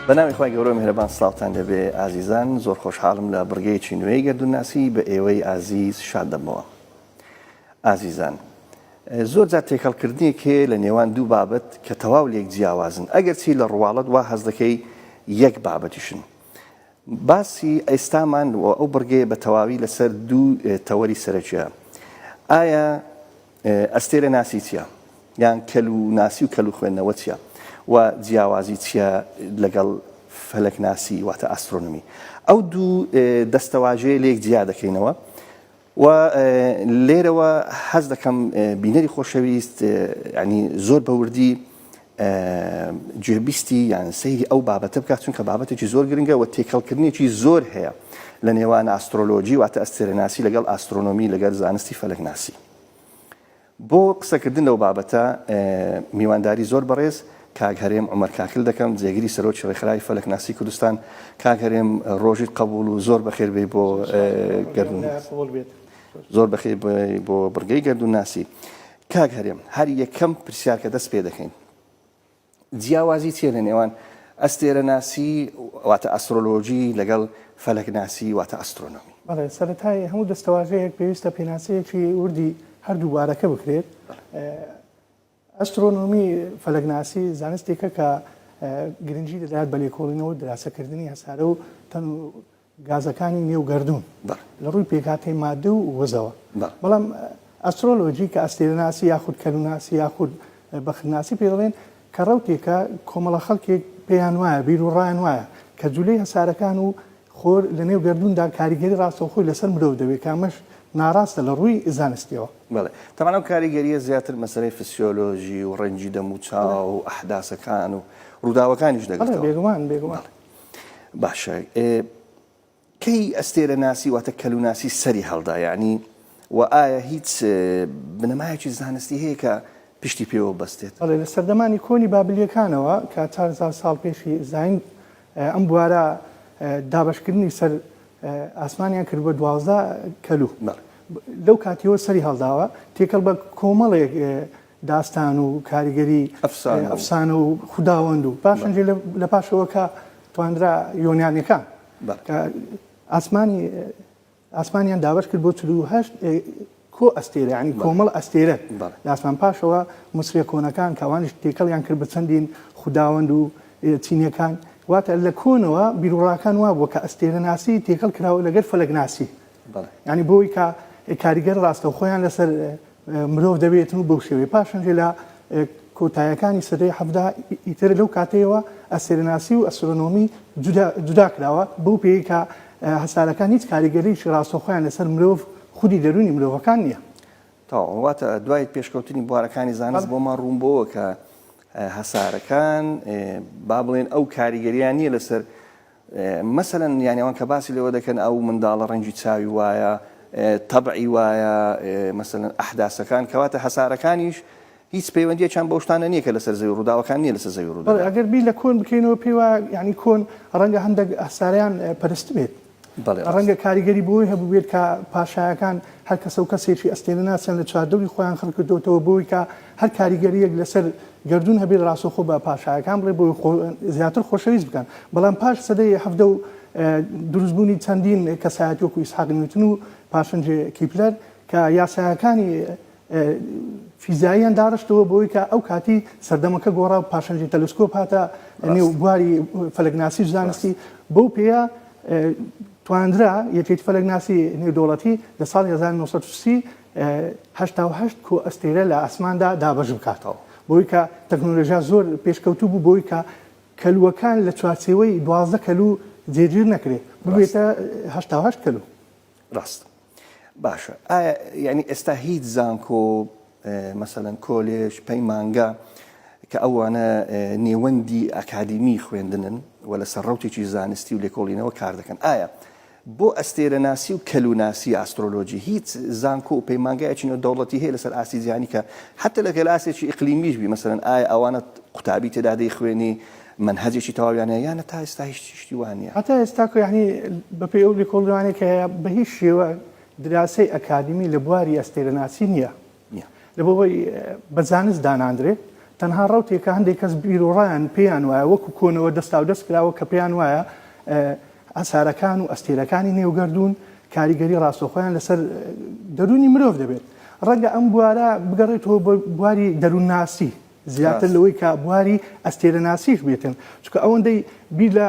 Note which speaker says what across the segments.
Speaker 1: بەنامی خی گەورە میهرەبان سڵاوتان دەبێ ئازیزان زۆر خۆشحاڵم لە بڕگەیەکی نوێی گەردوناسی بە ئێوەی ئازیز شاد دەمەوە. ئازیزان زۆر جار تێکەڵکردنیەکێ لە نێوان دوو بابەت کە تەواو لێک جیاوازن ئەگەر چی لە ڕواڵەت وا هەز دەکەی یەک بابەتیشن. باسی ئێستامان و ئەو بڕگەیە بە تەواوی لەسەر دوو تەوەری سەرەکیە. ئایا ئەستێرە ناسی چییە؟ یان کەل و ناسی و کەل و خوێندنەوە چییە؟ و جیاوازی چییە لەگەڵ فەلەک ناسی واتە ئاسترۆنۆمی؟ ئەو دوو دەستەواژەیە لێک جیا دەکەینەوە و لێرەوە حەز دەکەم بینەری خۆشەویست ینی زۆر بەوردی گوێبیستی یان سەیری ئەو بابەتە بکات چونکە بابەتێکی زۆر گرنگە و تێکەڵکردنیەکی زۆر هەیە لە نێوان ئاسترۆلۆژی واتە ئەستێرەناسی لەگەڵ ئاسترۆنۆمی لەگەڵ زانستی فەلەک ناسی. بۆ قسەکردن لەو بابەتە میوانداری زۆر بەڕێز کاک هەرێم عومەر کاکل دەکەم جێگیری سەرۆکی ڕێکخراوی فەلەک ناسی کوردستان. کاک هەرێم ڕۆژیت قبول و زۆر بەخێر بێ بۆ گەردون زۆر بەخێر بۆ بڕگەی گەردون ناسی. کاک هەرێم هەر یەکەم پرسیارکە دەست پێ دەکەین جیاوازی چیە لە نێوان ئەستێرە ناسی واتە ئەسترۆلۆژی لەگەڵ فەلەک ناسی واتە ئەسترۆنۆمی؟
Speaker 2: بەڵێ سەرەتای هەموو دەستەواژەیەک پێویستە پێناسەیەکی وردی هەردوو بارەکە بکرێت. ئەسترۆنۆمی فەلەکناسی زانستێکە کە گرنگی دەدات بە لێکۆڵینەوە دراسەکردنی هەسارە و تەن و گازەکانی نێو گەردوون لە ڕووی پێکهاتەی مادە و وەزەوە. بەڵام ئەسترۆلۆژی کە ئەستێرەناسی یاخود کەلوناسی یاخود بەختناسی پێ دەڵێن کە ڕەوتێکە کۆمەڵە خەڵکێک پێیان وایە بیر و ڕایان وایە کە جولەی هەسارەکان و خۆر لە نێو گەردووندا کاریگەری ڕاستەوخۆی لەسەر مرۆڤ دەبێت کە ئەمەش ناڕاستە لە ڕووی زانستیەوە.
Speaker 1: بەڵێ تەمانە ئەو کاریگەریە زیاتر مەسەلەی فسیۆلۆژی و ڕەنجی دەم و چاو و ئەحداسەکان و ڕووداوەکانیش دەگەێتەوە.
Speaker 2: بێگومان
Speaker 1: باشە کەی ئەستێرە ناسی واتە کەلوناسی سەری هەڵدا یعنی و ئایا هیچ بنەمایەکی زانستی هەیە کە پشتی پێوە بەستێت؟
Speaker 2: بەڵێ لە سەردەمانی کۆنی بابلیەکانەوە کە 4,000 ساڵ پێشی زاین ئەم بوارە دابشکردنی سەر ئاسمانیان کرد بە 12 کەلو. لەو کاتیەوە سەری هەڵداوە تێکەڵ بە کۆمەڵێک داستان و کاریگەری ئەفسانە و خوداوەند و پاشەنجێ لە پاشەوە کە توانرا یۆنیانەکان ئاسمانیان دابش کرد بۆ 48 کۆ ئەستێرە ینی کۆمەڵ ئەستێرە لە ئاسمان. پاشەوە مسرە کۆنەکان کەوانش تێکەڵیان کرد بە چەندین خوداوەند و چینیەکان واتە لە کۆنەوە بیرۆڕاکان وا بووە کە ئەستێرە ناسی تێکەڵ کراوە لەگەر فەلەک ناسی. ینی بۆی کە کاریگەر ڕاستە خۆیان لەسەر مرۆڤ دەبێتن و بەو شێوەیە. پاشەنجێ لە کۆتایەکانی سەدەی حەڤدا ئیتر لەو کاتەیەوە ئەستێرە ناسی و ئەسترۆنۆمی جودا کراوە بەو پێی کە هەسارەکان هیچ کاریگەریی ڕاستە خۆیان لەسەر مرۆڤ خودی دەرونی مرۆڤەکان نییە.
Speaker 1: واتە دوای پێشکەوتنی بوارەکانی زانست بۆمان ڕوونبەوە کە هەسارەکان با بڵێن ئەو کاریگەریان نییە لەسەر مەسەلەن یانیەوان کە باسی لەوە دەکەن ئەو منداڵە ڕەنگی چاوی وایە تەبعی وایە مەسەلەن ئەحداسەکان کەواتە هەسارەکانیش هیچ پەیوەندیەکیان بەو شتانە نییە کە لەسەر زەوی ڕووداوەکان نییە لەسەر زەوی ڕوودا.
Speaker 2: ئەگەر بیر لە کۆن بکەینەوە پێی وایە یعنی کۆن ڕەنگە هەندێک هەساریان پەرست بێت ڕەنگە کاریگەری بۆی هەبوو بێت کە پاشایەکان هەر کەسە و کەسێکی ئەستێرە ناسیان لە چواردەوری خۆیان خەڵکردوتەوە بۆی کە هەر کاریگەریەک لەسەر گەردون هەبێت ڕاستەوخۆ بە پاشایەکان بڵێ بۆی زیاتر خۆشەویست بکەن. بەڵام پاش سەدەی هەفتە و دروستبوونی چەندین کەسایەتی وەکو ئیسحاق نیوتن و پاشەنجێ کیپلەر کە یاسایەکانی فیزیاییان داڕشتەوە بۆی کە ئەو کاتی سەردەمەکە گۆڕا و پاشەنجی تەلسکۆپ هاتە نێو بواری فەلەکناسی زانستی. بەو پێیە تواندرا یەکێتی فەلەکناسی نێودەوڵەتی لە ساڵی 1930 88 کۆ ئەستێرە لە ئاسماندا دابەش بکاتەوە بۆی کە تەکنۆلۆژیا زۆر پێشکەوتوو بوو بۆی کە کەلووەکان لە چوارچێوەی 12 کەلو جێگیر نەکرێت ببێتە 88 کەلو.
Speaker 1: ڕاست باشە. ئایا یعنی ئێستا هیچ زانکۆ مەسەلەن کۆلێژ پەیمانگە کە ئەوانە نێوەندی ئەکادیمی خوێندنن و لەسەر ڕەوتێکی زانستی و لێکۆڵینەوە کار دەکەن ئایا بۆ ئەستێرە ناسی و کەلوناسی ئاسترۆلۆژی هیچ زانکۆ و پەیمانگایەکی دەوڵەتی هەیە لەسەر ئاسی جیهانی کە حتى لە گەلاسێکی ئیقلیمیش بی مەسەلەن ئایا ئەوانە قوتابی تێدا دەیخوێنی منهجێکی تەواویانەیە یانە تا ئێستا هیچ شتی وانە؟
Speaker 2: هەتا ئێستا یعنی بەپێی ئەو لێکۆڵینەوانەیە کە بە هیچ شێوە دراسەی ئەکادمی لە بواری ئەستێرە ناسی نییە لەبەوەی بە زانست داناندرێت تەنها ڕوتێکە هەندێک کەس بیرۆڕیان پێیان وایە وەکو کۆنەوە دەستا و دەست کراوە کە پێیان وایە ئەسارەکان و ئەستێرەکانی نێوگەردوون کاریگەری ڕاستەوخۆیان لەسەر دەرونی مرۆڤ دەبێت ڕەنگە ئەم بوارە بگەڕێتەوە بە بواری دەروونناسی زیاتر لەوەی کە بواری ئەستێرەناسیش بێتن چونکە ئەوەندەی بیر لە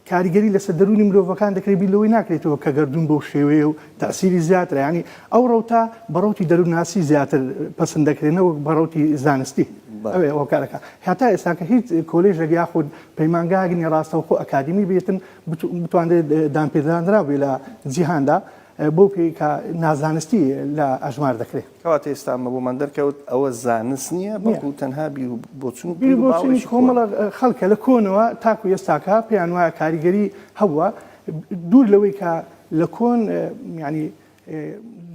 Speaker 2: کاریگەری لەسەر دەرونی مرۆڤەکان دەکرێت بیر لەوەی ناکرێتەوە کە گەردوون بەو شێوەیە و تەسیری زیاترە ینی ئەو ڕەوتە بەڕەوتی دەروونناسی زیاتر پەسەند دەکرێنەوە بەڕەوتی زانستی ئەوێ ئەوە کارەکە هەتا ئێستاکە هیچ کۆلێژێک یاخود پەیمانگاگنی ڕاستەوخۆ ئەکادمی بێتن بتوانێت دامپێدانرا بێ لە جیهاندا بۆ پێی کە نازانستی لە ئەژمار دەکرێت
Speaker 1: کەواتە ئێستا بۆمان دەرکەوت ئەوە زانست نییە بەڵکو تەنها بیر
Speaker 2: بۆچوون کۆمەڵە خەڵکە لە کۆنەوە تاکو ئێستاکە پێیان وایە کاریگەری هەبووە دوور لەوەی کە لە کۆن ینی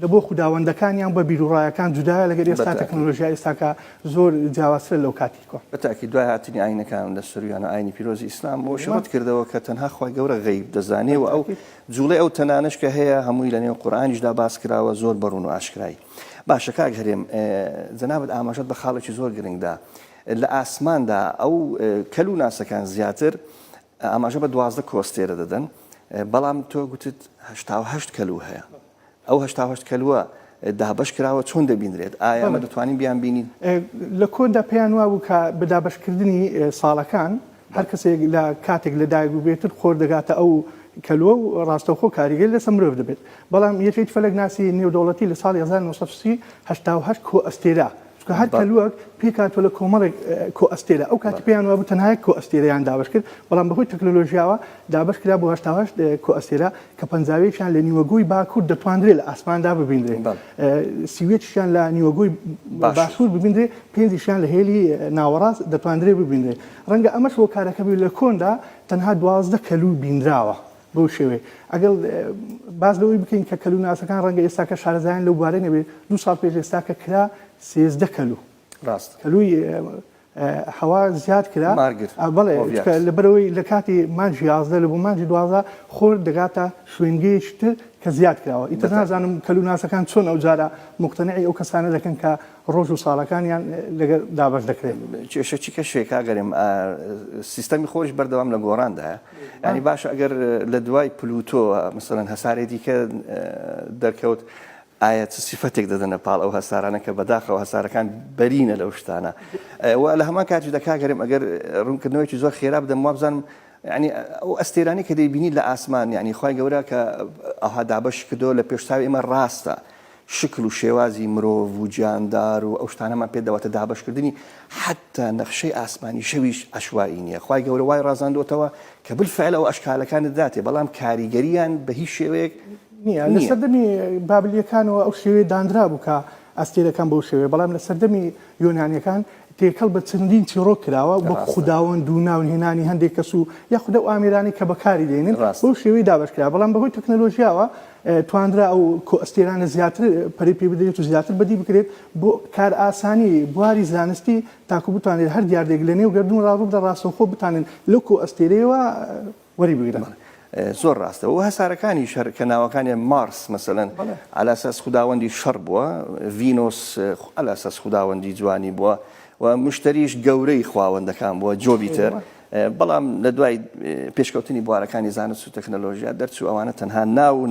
Speaker 2: لە بۆ خوداوەندەکانیان بە بیرروڕایەکان جودایە لەگەر ئێستا تەکنۆلۆژیای ئێستاکە زۆر جیاوازترە لەو کاتی کۆ
Speaker 1: بەتاکی دوای هاتنی ئاینەکان لە سوریانە ئاینی پیرۆزی ئیسلام بۆ شڕەت کردەوە کە تەنها خۆی گەورە غەیب دەزانێ و ئەو جوڵێ ئەو تەنانش کە هەیە هەمووی لە نێو قورئانیشدا باس کراوە زۆر بەڕوون و ئاشکرایی باشە کاک هەرێم جەنابەت ئاماژەت بە خاڵێکی زۆر گرنگدا لە ئاسماندا ئەو کەلو ناسەکان زیاتر ئاماژە بە 12 کۆستێرە دەدەن بەڵام تۆ گوتت 88 کەلو هەیە ئەو 88 کەلووە دابش کراوە چۆن دەبینرێت ئایا ئەمە دەتوانین بیان بینین
Speaker 2: لە کۆندا پێیان وابوو کە بەدابشکردنی ساڵەکان هەر کەسێک لە کاتێک لە دایک و بێتر خۆر دەگاتە ئەو کەلووە و ڕاستەوخۆ کاریگەری لەسەر مرۆڤ دەبێت بەڵام یەکێک فەلەک ناسی نێودەوڵەتی لە ساڵی 1930 88 کۆ ئەستێرا کە هەر کەلووەک پێکاتوە لە کۆمەڵێک کۆ ئەستێرە ئەو کاتی پێیان وابوو تەنها کۆ ئەستێرەیان دابش کرد بەڵام بەهۆی تەکنۆلۆژیاوە دابش کرا بۆ 88 کۆ ئەستێرە کە پەنجاوێکیان لە نیوەگۆی باکوور دەتوانرێت لە ئاسماندا ببینرێت سیوێکیان لە نیوەگۆی باشوور ببینرێت پێنجیشیان لە هێلی ناوەڕاست دەتوانرێت ببینرێت ڕەنگە ئەمەش بۆ کارەکە بێت لە کۆندا تەنها 12 کەلوو بینراوە بۆ شێوێ ئەگەڵ باز لەوەی بکەین کە کەلوو ناسەکان ڕەنگە ئێستاکە شارەزایان لەو بوارە نەبێت 2 ساڵ پێش ئێستاکە کرا 13 کەلوو
Speaker 1: ڕاست
Speaker 2: کەلووی هەوا زیاد کرا بەڵێ لەبەرەوەی لە کاتی مانجی 11 لە بۆ مانجی 12 خۆر دەگاتە شوێنگەیشتر کە زیاد کراوە ئیتر نازانم کەلوو ناسەکان چۆن ئەو جارە مقتنعی ئەو کەسانە دەکەن کە ڕۆژ و ساڵەکانیان لەگەر دابش دەکرێت
Speaker 1: کێشەچی کە شوێکا گەرم سیستەمی خۆش بەردەوام لە گۆڕاندایە ینی باشە ئەگەر لە دوای پلوتۆ مثلەن هەسارێتی کە دەرکەوت ئایا چ سیفەتێک دەدەنە پاڵ ئەو هەسارانە کە بەداخەوە هەسارەکان بەرینە لەو شتانە لە هەمان کاتی دەکاگەرم ئەگەر ڕوونکردنەوەیکی زۆر خێرا بدەم وا بزانم ینی ئەو ئەستێرانی کە دەیبینی لە ئاسمان ینی خی گەورە کە ئەوها دابش کردەوە لە پێشتاوی ئێمە ڕاستە شکل و شێوازی مرۆڤ و گیاندار و ئەو شتانەمان پێدەواتە دابشکردنی حتا نەخشەی ئاسمانی شەویش عەشوایی نییە خی گەورە وای ڕازاندۆتەوە کە بالفعل ئەو ئەشکالەکانت داتێ بەڵام کاریگەریان بە هیچ شێوەیەک
Speaker 2: نییە لە سەردەمی بابلیەکانەوە ئەو شێوەیە دانرا بوو کە ئەستێرەکان بەو شێوەیە بەڵام لە سەردەمی یۆنانیەکان تێکەڵ بە چەندین چیرۆ کراوە بۆ خوداوەند و ناونهێنانی هەندێک کەس و یاخودە و ئامێرانی کە بەکاری دێنن بۆ شێوەی دابشکرا بەڵام بەهۆی تەکنۆلۆژیاوە توانرا ئەو کۆ ئەستێرانە زیاتر پەری پێ بدرێت و زیاتر بەدی بکرێت بۆ کار ئاسانی بواری زانستی تاکو بتوانێت هەر دیاردێک لە نێو گەردون ڕاڕوودا ڕاستەوخۆ بتانن لەو کۆ ئەستێرەیەوە وەری بگرن
Speaker 1: زۆر ڕاستە و هەسارەکانی شەر کە ناوەکانی مارس مەسەلەن ئالاساس خوداوەندی شەڕ بووە ڤینۆس ئالاساس خوداوەندی جوانی بووە و مشتریش گەورەی خواوەندەکان بووە جۆبیتر بەڵام لە دوای پێشکەوتنی بوارەکانی زانست و تەکنۆلۆژیا دەرچوو ئەوانە تەنها ناو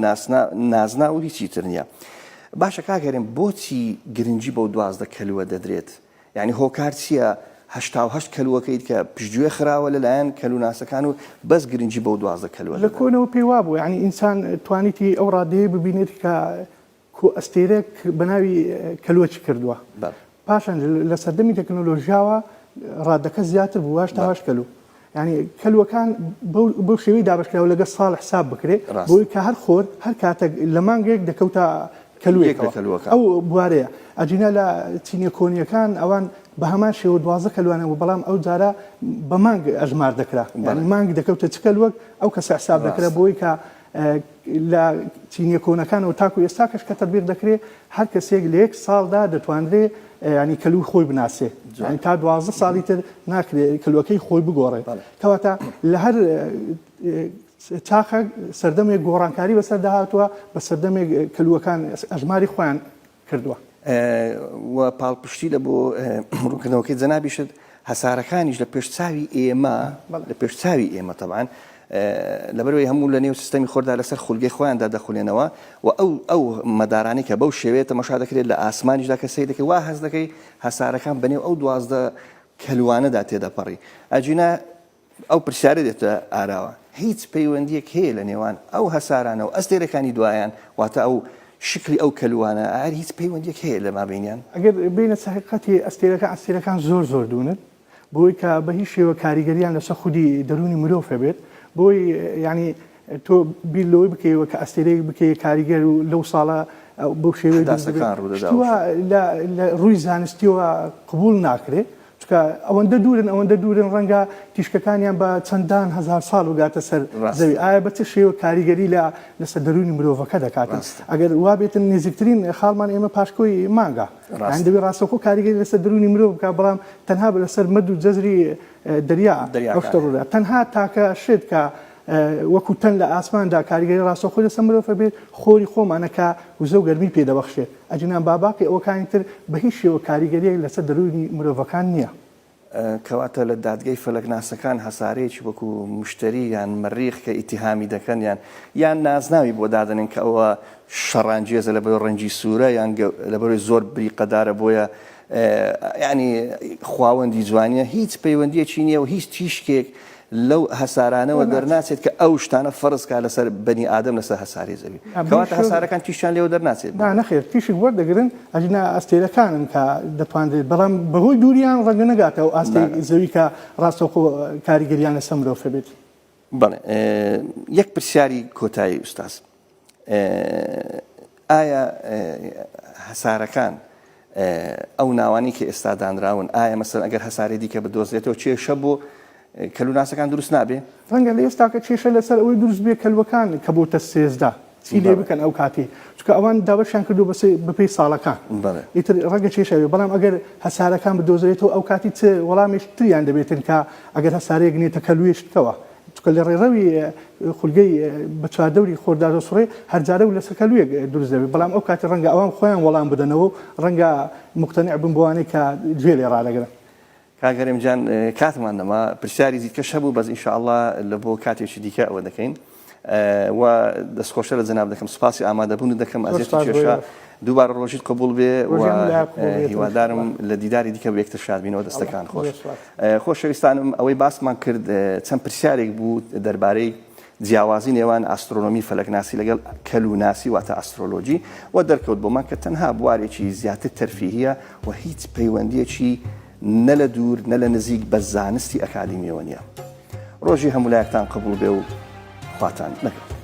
Speaker 1: نازنا و هیچی تر نییە باشە کاگەرێن بۆچی گرنگی بەو 12 کەلووە دەدرێت یعنی هۆکار چییە 88 کەلووەکەیت کە پشتگوێ خراوە لەلایەن کەلوو ناسەکان و بەس گرنگی بەو 12 کەلووە
Speaker 2: لە کۆنەوە پێی وابوو یعنی ئینسان توانیتی ئەو ڕادەیە ببینێت کە کۆ ئەستێرەك بە ناوی کەلووەچی کردووە پاشان لە سەردەمی تەکنۆلۆژیاوە ڕادەکە زیاتر بوو 88 کەلوو ینی کەلووەکان بەو شێوەی دابشکراوە لەگە ساڵ حساب بکرێت بۆی کە هەر خۆر هەر کاتێک لە مانگێک دەکەوتە کەلووەکە ئەو بوارەیە ئەجینە لە چینە کۆنیەکان ئەوان بە هەمان شێوە 12 کەلوانەوە بەڵام ئەو جارە بە مانگ ئەژمار دەکرا مانگ دەکەوتە چ کەلووەک ئەو کەس حساب دەکرا بۆی کە لە چینە کۆنەکانەوە تاکو ئێستاکەش کە تەدبیر دەکرێت هەر کەسێک لە یەک ساڵدا دەتوانرێت ینی کەلووی خۆی بناسێ ینی تا 12 ساڵی تر ناکرێت کەلوەکەی خۆی بگۆڕێت کەواتە لە هەر چاخە سەردەمێک گۆڕانکاری بەسەر داهاتووە بە سەردەمێک کەلووەکان ئەژماری خۆیان کردووە
Speaker 1: و پاڵپشتی لە بۆ ڕوونکردنەوەکەی جەنابیشت هەسارەکانیش لە پێشچاوی ئێمە لە پێشچاوی ئێمە تەبعاً لەبەرەوەی هەموو لە نێو سیستەمی خۆردا لەسەر خولگەی خۆیاندا دەخولێنەوە و ئەو مەدارانی کە بەو شێوەیە تەماشا دەکرێت لە ئاسمانیشدا کە سەیر دەکەی وا هەست دەکەی هەسارەکان بەنێو ئەو 12 کەلوانەدا تێدەپەڕی ئەجینا ئەو پرسیارە دێتە ئاراوە هیچ پەیوەندیەک هەیە لە نێوان ئەو هەسارانە و ئەستێرەکانی دوایان واتە ئەو شکلی ئەو کەلوانە ئار هیچ پەیوەندیەک هەیە لە مابینیان
Speaker 2: ئەگەر بینە سەحقەتی ئەستێرەکان زۆر دوونن بۆی کە بە هیچ شێوە کاریگەریان لەسەر خودی دەرونی مرۆڤ بێت بۆی ینی تۆ بیرلەوەی بکەیەوە کە ئەستێرەیەک بکەی کاریگەر و لەو ساڵە بۆ شێوەیە لە ڕووی زانستیەوە قبول ناکرێت چکە ئەوەندە دوورن ڕەنگە تیشکەکانیان بە چەندان هزار ساڵ وگاتە سەر زەوی ئایا بە چ شێوە کاریگەری لەسەر دەرونی مرۆڤەکە دەکاتن ئەگەر وا بێتن نزیکترین خاڵمان ئێمە پاشکۆی مانگە دەبێت ڕاستەوخۆ کاریگەری لەسەر دەرونی مرۆڤ بکە بەڵام تەنها بە لەسەر مەد و جەزری دەریا ئەوشتەڕدا تەنها تاکە شێت کە وەکو تەن لە ئاسماندا کاریگەری ڕاستەوخۆی لەسەر مرۆڤ بێت خۆری خۆمانەکە وزە و گەرمی پێدەبەخشێت ئەجنان باباقی ئەوەکانی تر بە هیچ شێوە کاریگەریەک لەسەر دەرونی مرۆڤەکان نییە.
Speaker 1: کەواتە لە دادگای فەلەکناسەکان هەسارەیەکی وەکو مشتری یان مەریخ کە ئیتیهامی دەکەن یان نازناوی بۆ دادنن کە ئەوە شەڕانجێزە لە بەرەوەی ڕەنجی سوورە یان لە بەرەوەی زۆر بریقەدارە بۆیە ینی خواوەندی جوانیە هیچ پەیوەندیەکی نییە و هیچ تیشکێک لەو هەسارانەوە دەرناچێت کە ئەو شتانە فەرزکە لەسەر بەنی ئادەم لەسەر هەساری زەوی کەواتە هەسارەکان تیشان لێوە دەرناچێت
Speaker 2: نەخێر تیشک وەردەگرن ئەجنا ئەستێرەکانن کە دەتوانێت بەڵام بەهۆی دووریان ڕەنگە نەگاتەوە ئاستی زەوی کە ڕاستەوخۆ کاریگەریان لەسەر مرۆڤ بێت.
Speaker 1: بەڵێ یەک پرسیاری کۆتایی ئوستاز ئایا هەسارەکان ئەو ناوانی کە ئێستا دانراون ئایا مەسەڵەن ئەگەر هەساری دیکە بدۆزرێتەوە کێشە بۆ کەلووناسەکان دروست نابێ
Speaker 2: ڕەنگە لە ئێستاکە کێشە لەسەر ئەوەی دروست بێ کەلوەکان کە بۆتە سێزدا چی لێ بکەن ئەو کاتی چکە ئەوان دابەشیان کردو بەپێی ساڵەکان ئیتر ڕەنگە کێشەوێ بەڵام ئەگەر هەسارەکان بدۆزرێتەوە ئەو کاتی چ وەڵامێش تریان دەبێتن کە ئەگەر هەسارەیەک نێتە کەلوێشتەوە چکە لە ڕێڕەوی خولگەی بە چواردەوری خۆرداژە سوڕێ هەرجارە و لەسەر کەلوێک دروست دەبێت بەڵام ئەو کاتی ڕەنگە ئەوان خۆیان وەڵام بدەنەوە ڕەنگە مقتەنیع بن بۆوانەی کە گوێ لێ ڕادەگرن.
Speaker 1: کاگەرم جان کاتمان نەما پرسیاری دیکەش هەبوو بەس ئینشاءالله لە بۆ کاتێکی دیکە ئەوە دەکەین و دەستخۆشە لە جەناب دەکەم سپاسی ئامادەبوون دەکەم ئەزیێتی کێشە دووبارە ڕۆژیت قبول بێ و هیوادارم لە دیداری دیکە بە یەکتر شادبینەوە دەستەکان خۆش خۆشەویستانم ئەوەی باسمان کرد چەند پرسیارێک بوو دەربارەی جیاوازی نێوان ئاسترۆنۆمی فەلەکناسی لەگەڵ کەلووناسی واتە ئاسترۆلۆجی و دەرکەوت بۆمان کە تەنها بوارێکی زیاتر تەرفیهیە و هیچ پەیوەندیەکی نە لە دوور نە لە نزیک بە زانستی ئەکادیمیەوە نییە. ڕۆژی هەمولایەکتان قبول بێ و خواتان نەگەڵ.